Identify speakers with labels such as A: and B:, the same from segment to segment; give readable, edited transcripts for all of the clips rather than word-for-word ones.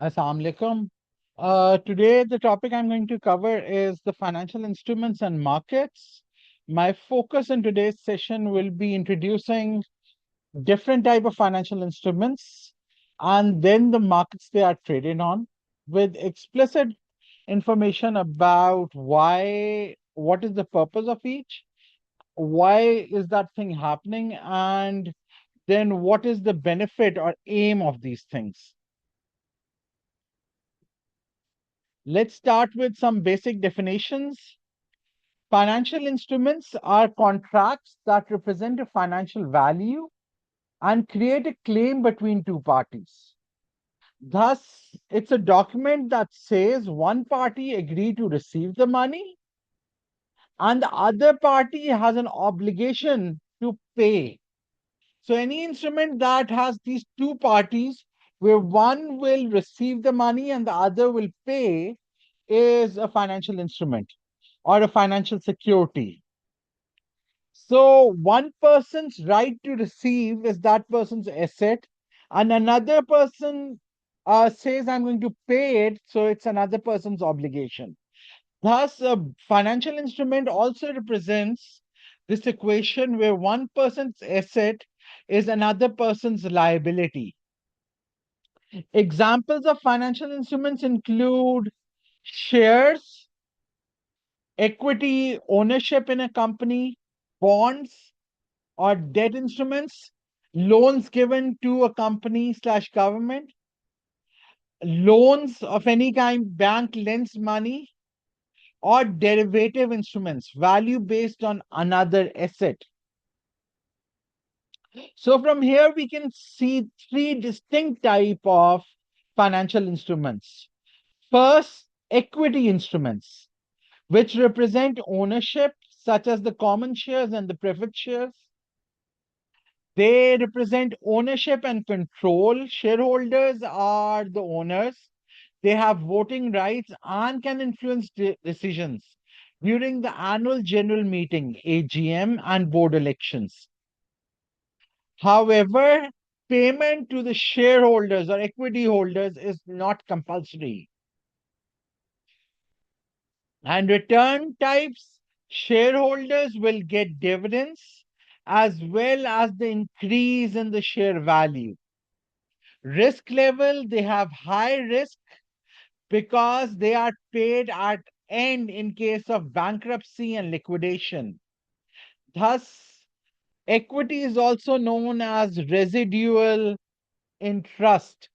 A: Assalamu alaikum. Today, the topic I'm going to cover is the financial instruments and markets. My focus in today's session will be introducing different type of financial instruments and then the markets they are traded on with explicit information about what is the purpose of each, why is that thing happening, and then what is the benefit or aim of these things. Let's start with some basic definitions. Financial instruments are contracts that represent a financial value and create a claim between two parties. Thus, it's a document that says one party agreed to receive the money and the other party has an obligation to pay. So, any instrument that has these two parties where one will receive the money and the other will pay is a financial instrument or a financial security. So one person's right to receive is that person's asset, and another person says, I'm going to pay it, so it's another person's obligation. Thus, a financial instrument also represents this equation where one person's asset is another person's liability. Examples of financial instruments include shares, equity ownership in a company, bonds or debt instruments, loans given to a company slash government, loans of any kind, bank lends money, or derivative instruments, value based on another asset. So from here we can see three distinct type of financial instruments. First, equity instruments, which represent ownership, such as the common shares and the preferred shares. They represent ownership and control. Shareholders are the owners. They have voting rights and can influence decisions during the annual general meeting, AGM, and board elections. However, payment to the shareholders or equity holders is not compulsory. And return types, shareholders will get dividends as well as the increase in the share value. Risk level, they have high risk because they are paid at end in case of bankruptcy and liquidation. Thus, equity is also known as residual interest.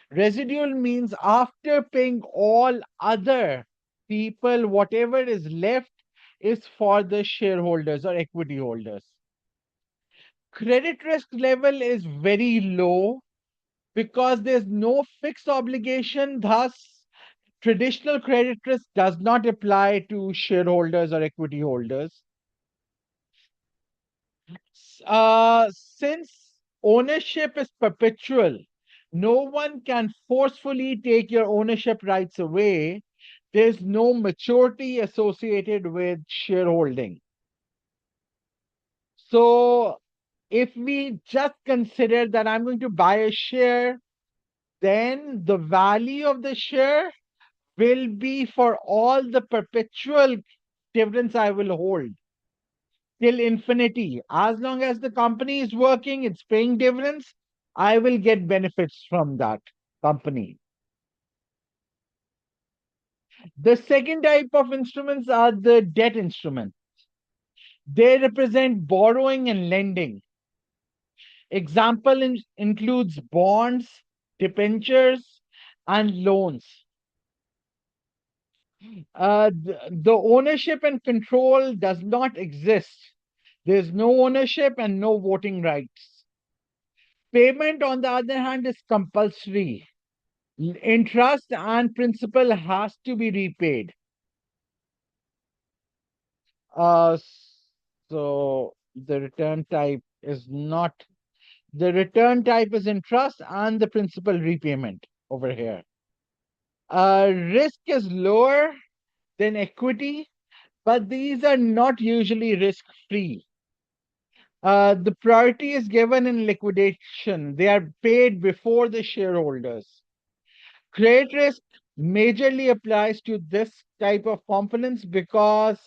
A: Residual means after paying all other people, whatever is left is for the shareholders or equity holders. Credit risk level is very low because there's no fixed obligation. Thus, traditional credit risk does not apply to shareholders or equity holders. Since ownership is perpetual, no one can forcefully take your ownership rights away. There's no maturity associated with shareholding. So, if we just consider that I'm going to buy a share, then the value of the share will be for all the perpetual dividends I will hold till infinity. As long as the company is working, it's paying dividends, I will get benefits from that company. The second type of instruments are the debt instruments. They represent borrowing and lending. Example includes bonds, debentures, and loans. The ownership and control does not exist. There's no ownership and no voting rights. Payment, on the other hand, is compulsory. Interest and principal has to be repaid. Uh, so the return type is not, the return type is interest and the principal repayment over here. Risk is lower than equity, but these are not usually risk-free. The priority is given in liquidation. They are paid before the shareholders. Credit risk majorly applies to this type of components because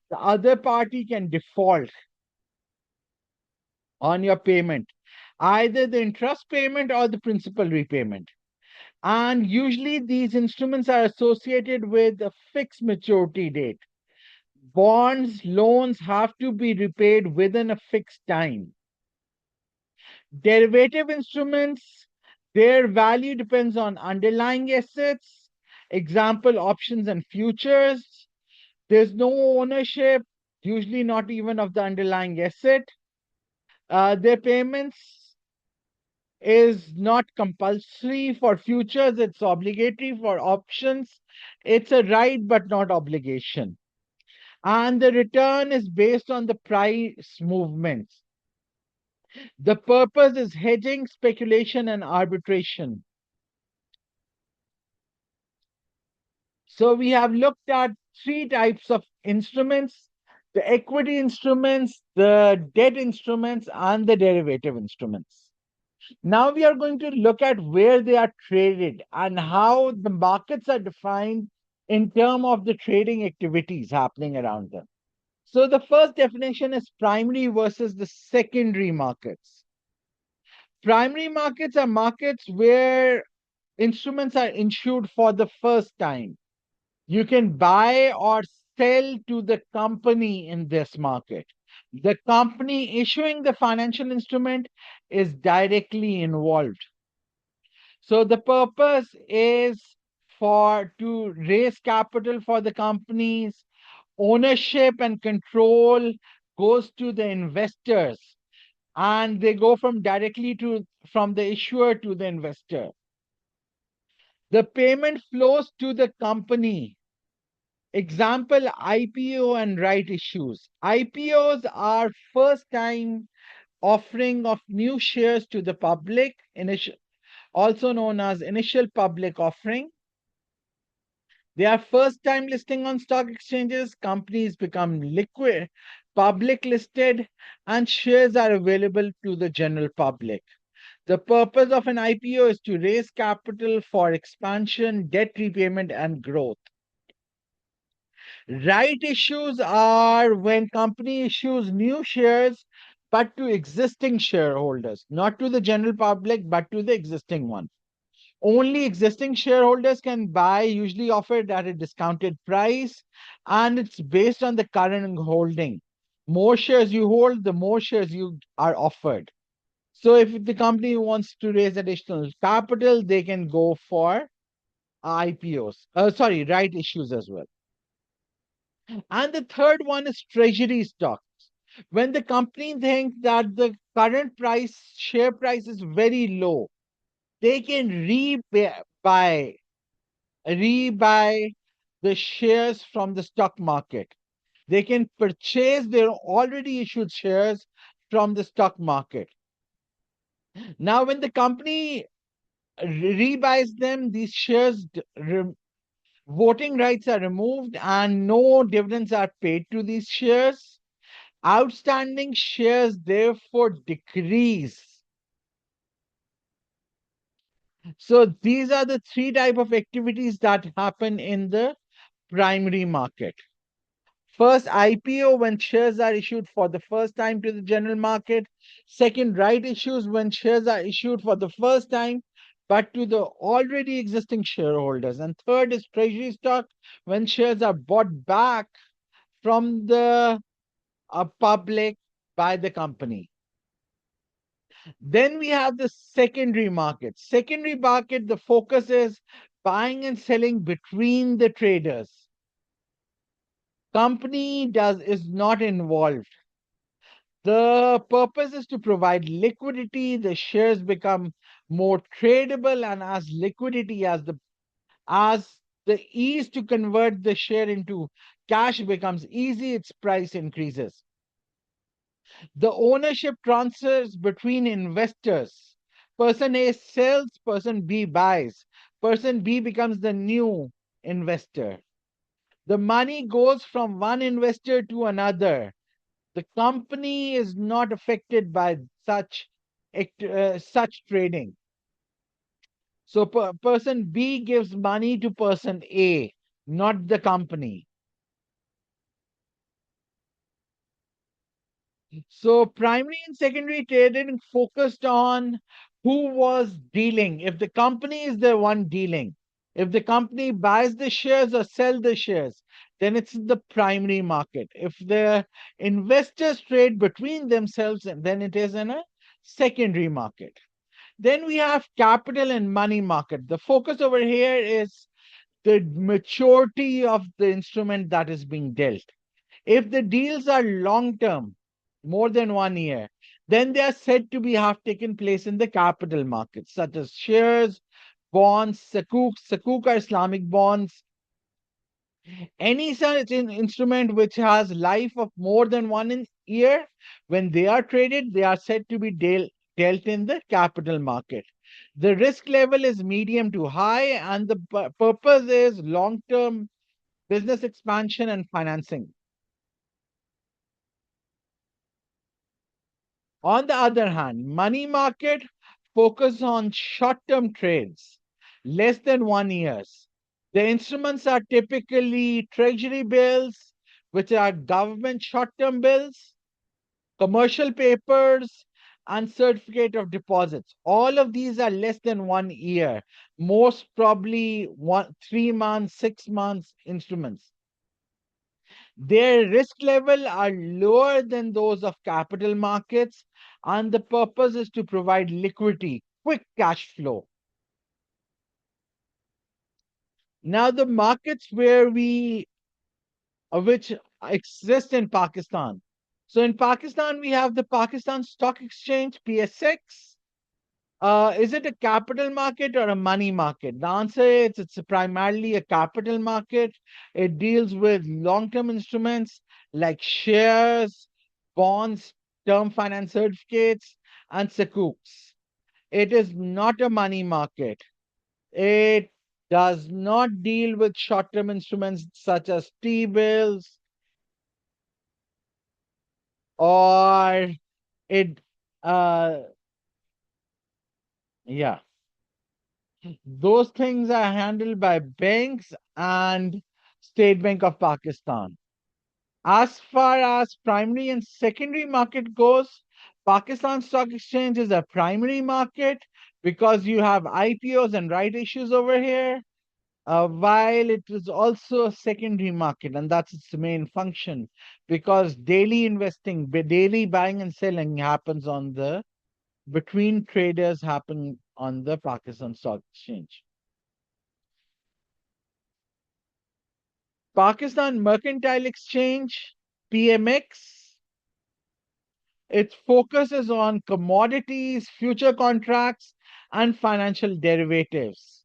A: the other party can default on your payment, either the interest payment or the principal repayment. And usually these instruments are associated with a fixed maturity date. Bonds, loans have to be repaid within a fixed time. Derivative instruments, their value depends on underlying assets, example, options and futures. There's no ownership, usually not even of the underlying asset. Their payments is not compulsory for futures, it's obligatory for options. It's a right but not obligation. And the return is based on the price movements. The purpose is hedging, speculation, and arbitration. So we have looked at three types of instruments: the equity instruments, the debt instruments, and the derivative instruments. Now we are going to look at where they are traded and how the markets are defined in terms of the trading activities happening around them. So the first definition is primary versus the secondary markets. Primary markets are markets where instruments are issued for the first time. You can buy or sell to the company in this market. The company issuing the financial instrument is directly involved. So the purpose is for to raise capital for the companies. Ownership and control goes to the investors, and they go from the issuer to the investor. The payment flows to the company. Example, IPO and right issues. IPOs are first time offering of new shares to the public, also known as initial public offering. They are first time listing on stock exchanges, companies become liquid, public listed, and shares are available to the general public. The purpose of an IPO is to raise capital for expansion, debt repayment, and growth. Right issues are when company issues new shares, but to existing shareholders, not to the general public, but to the existing one. Only existing shareholders can buy, usually offered at a discounted price, and it's based on the current holding. More shares you hold, the more shares you are offered. So if the company wants to raise additional capital, they can go for IPOs. Right issues as well. And the third one is treasury stocks. When the company thinks that the current share price is very low, they can rebuy the shares from the stock market. They can purchase their already issued shares from the stock market. Now, when the company rebuys them, these shares voting rights are removed and no dividends are paid to these shares. Outstanding shares therefore decrease. So these are the three type of activities that happen in the primary market. First, IPO, when shares are issued for the first time to the general market. Second, right issues, when shares are issued for the first time but to the already existing shareholders. And third is treasury stock, when shares are bought back from the public by the company. Then we have the secondary market. Secondary market, the focus is buying and selling between the traders. Company is not involved. The purpose is to provide liquidity. The shares become more tradable, and as the ease to convert the share into cash becomes easy, its price increases. The ownership transfers between investors. Person A sells, person B buys. Person B becomes the new investor. The money goes from one investor to another. The company is not affected by such trading. So person B gives money to person A, not the company. So primary and secondary trading focused on who was dealing. If the company is the one dealing, if the company buys the shares or sell the shares, then it's in the primary market. If the investors trade between themselves, then it is in a secondary market. Then we have capital and money market. The focus over here is the maturity of the instrument that is being dealt. If the deals are long term, more than 1 year, then they are said to be have taken place in the capital markets, such as shares, bonds, sukuk. Sukuk are Islamic bonds. Any such instrument which has life of more than 1 year, when they are traded, they are said to be dealt in the capital market. The risk level is medium to high, and the purpose is long term business expansion and financing. On the other hand, money market focus on short-term trades, less than 1 years. The instruments are typically treasury bills, which are government short-term bills, commercial papers, and certificate of deposits. All of these are less than 1 year, most probably 3 months, 6 months instruments. Their risk level are lower than those of capital markets, and the purpose is to provide liquidity, quick cash flow. Now, the markets which exist in Pakistan. So in Pakistan, we have the Pakistan Stock Exchange, PSX. Is it a capital market or a money market? The answer is it's primarily a capital market. It deals with long-term instruments like shares, bonds, term finance certificates, and sukuks. It is not a money market. It does not deal with short-term instruments such as T-bills, or it, uh, yeah. Those things are handled by banks and State Bank of Pakistan. As far as primary and secondary market goes, Pakistan Stock Exchange is a primary market because you have IPOs and right issues over here, while it is also a secondary market, and that's its main function because daily investing, daily buying and selling happens on the between traders happen on the Pakistan Stock Exchange. Pakistan Mercantile Exchange, PMEX, it focuses on commodities, future contracts, and financial derivatives.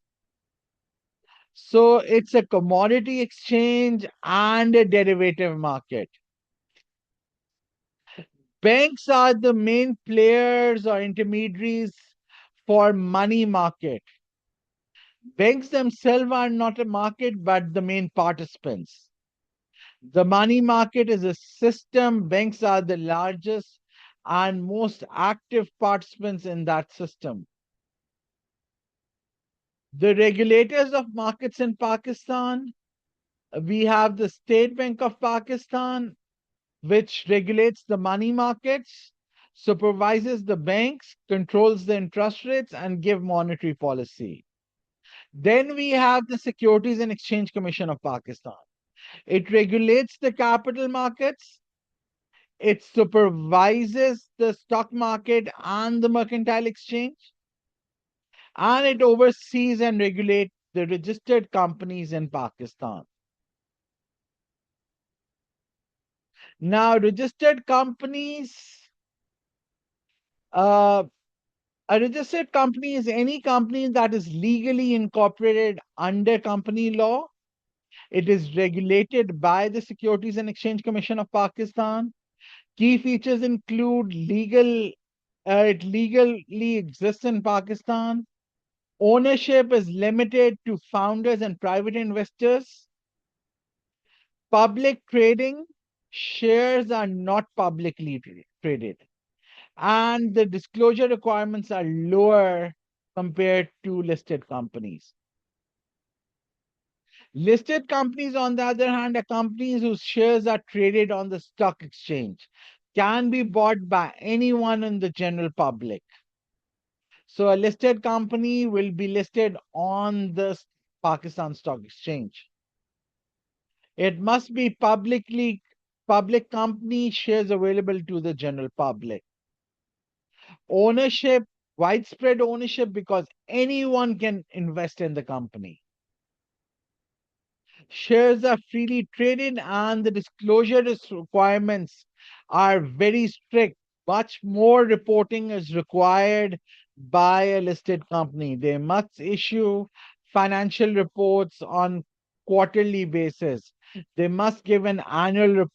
A: So it's a commodity exchange and a derivative market. Banks are the main players or intermediaries for money market. Banks themselves are not a market, but the main participants. The money market is a system. Banks are the largest and most active participants in that system. The regulators of markets in Pakistan, we have the State Bank of Pakistan, which regulates the money markets, supervises the banks, controls the interest rates, and give monetary policy. Then we have the Securities and Exchange Commission of Pakistan. It regulates the capital markets. It supervises the stock market and the mercantile exchange, and it oversees and regulates the registered companies in Pakistan. Now, registered companies, uh, a registered company is any company that is legally incorporated under company law. It is regulated by the Securities and Exchange Commission of Pakistan. Key features include it legally exists in Pakistan. Ownership is limited to founders and private investors. Public trading, shares are not publicly traded. And the disclosure requirements are lower compared to listed companies. Listed companies, on the other hand, are companies whose shares are traded on the stock exchange, can be bought by anyone in the general public. So a listed company will be listed on the Pakistan Stock Exchange. It must be public company, shares available to the general public. Ownership, widespread ownership, because anyone can invest in the company. Shares are freely traded and the disclosure requirements are very strict. Much more reporting is required by a listed company. They must issue financial reports on quarterly basis. They must give an annual report